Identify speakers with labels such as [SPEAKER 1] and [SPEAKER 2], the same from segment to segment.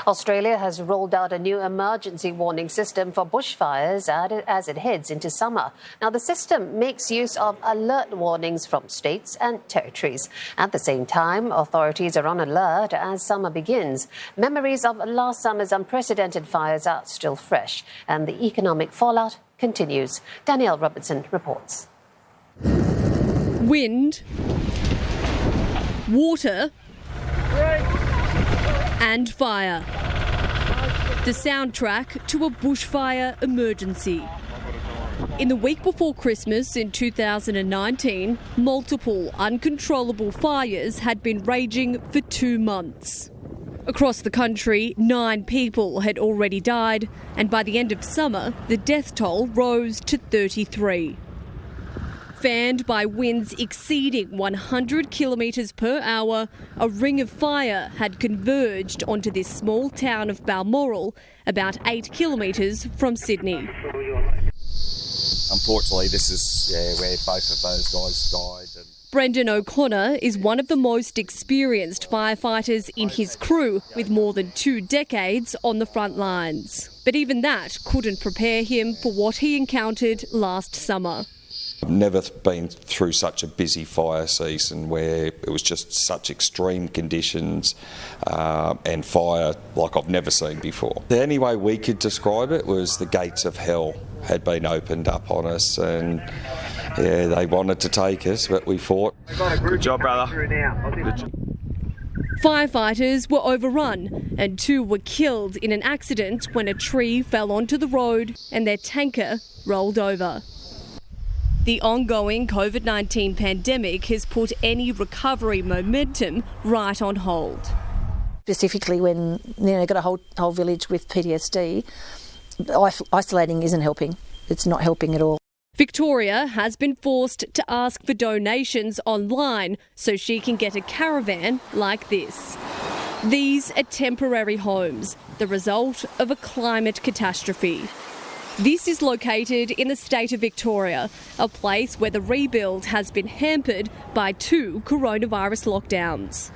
[SPEAKER 1] Australia has rolled out a new emergency warning system for bushfires as it heads into summer. Now, the system makes use of alert warnings from states and territories. At the same time, authorities are on alert as summer begins. Memories of last summer's unprecedented fires are still fresh, and the economic fallout continues. Danielle Robertson reports.
[SPEAKER 2] Wind, water and fire. The soundtrack to a bushfire emergency. In the week before Christmas in 2019, multiple uncontrollable fires had been raging for 2 months. Across the country, 9 people had already died, and by the end of summer, the death toll rose to 33. Fanned by winds exceeding 100 kilometres per hour, a ring of fire had converged onto this small town of Balmoral, about 8 kilometres from Sydney.
[SPEAKER 3] Unfortunately, this is where both of those guys died.
[SPEAKER 2] Brendan O'Connor is one of the most experienced firefighters in his crew, with more than 2 decades on the front lines. But even that couldn't prepare him for what he encountered last summer.
[SPEAKER 3] I've never been through such a busy fire season where it was just such extreme conditions and fire like I've never seen before. The only way we could describe it was the gates of hell had been opened up on us, and yeah, they wanted to take us, but we fought.
[SPEAKER 4] Good job, brother.
[SPEAKER 2] Firefighters were overrun and 2 were killed in an accident when a tree fell onto the road and their tanker rolled over. The ongoing COVID-19 pandemic has put any recovery momentum right on hold.
[SPEAKER 5] Specifically when you've got a whole village with PTSD, isolating isn't helping. It's not helping at all.
[SPEAKER 2] Victoria has been forced to ask for donations online so she can get a caravan like this. These are temporary homes, the result of a climate catastrophe. This is located in the state of Victoria, a place where the rebuild has been hampered by 2 coronavirus lockdowns.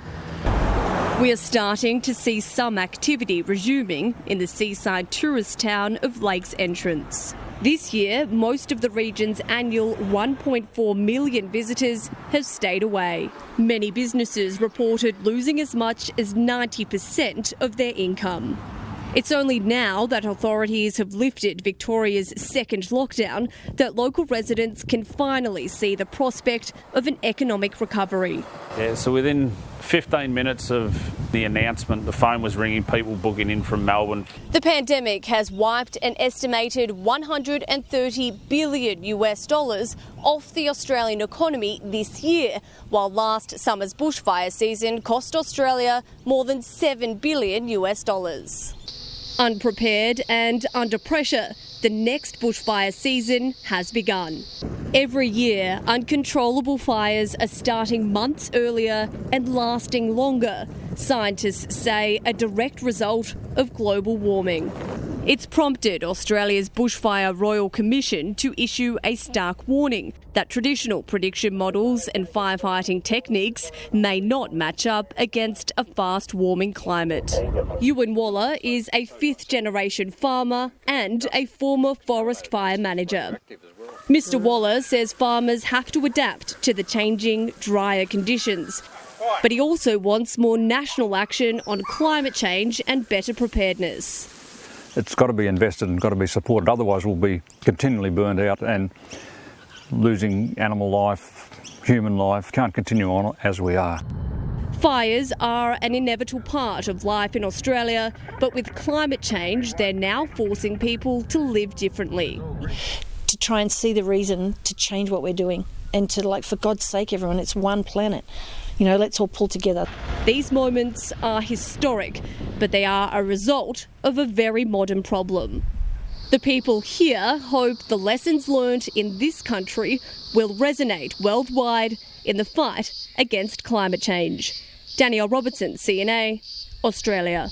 [SPEAKER 2] We are starting to see some activity resuming in the seaside tourist town of Lakes Entrance. This year, most of the region's annual 1.4 million visitors have stayed away. Many businesses reported losing as much as 90% of their income. It's only now that authorities have lifted Victoria's second lockdown that local residents can finally see the prospect of an economic recovery.
[SPEAKER 4] Yeah, so within 15 minutes of the announcement, the phone was ringing, people booking in from Melbourne.
[SPEAKER 2] The pandemic has wiped an estimated $130 billion off the Australian economy this year, while last summer's bushfire season cost Australia more than $7 billion. Unprepared and under pressure, the next bushfire season has begun. Every year, uncontrollable fires are starting months earlier and lasting longer. Scientists say a direct result of global warming. It's prompted Australia's Bushfire Royal Commission to issue a stark warning that traditional prediction models and firefighting techniques may not match up against a fast-warming climate. Ewan Waller is a 5th-generation farmer and a former forest fire manager. Mr. Waller says farmers have to adapt to the changing, drier conditions. But he also wants more national action on climate change and better preparedness.
[SPEAKER 6] It's got to be invested and got to be supported, otherwise we'll be continually burned out and losing animal life, human life. Can't continue on as we are.
[SPEAKER 2] Fires are an inevitable part of life in Australia, but with climate change, they're now forcing people to live differently.
[SPEAKER 5] To try and see the reason to change what we're doing and to, for God's sake, everyone, it's one planet. Let's all pull together.
[SPEAKER 2] These moments are historic, but they are a result of a very modern problem. The people here hope the lessons learned in this country will resonate worldwide in the fight against climate change. Danielle Robertson, CNA, Australia.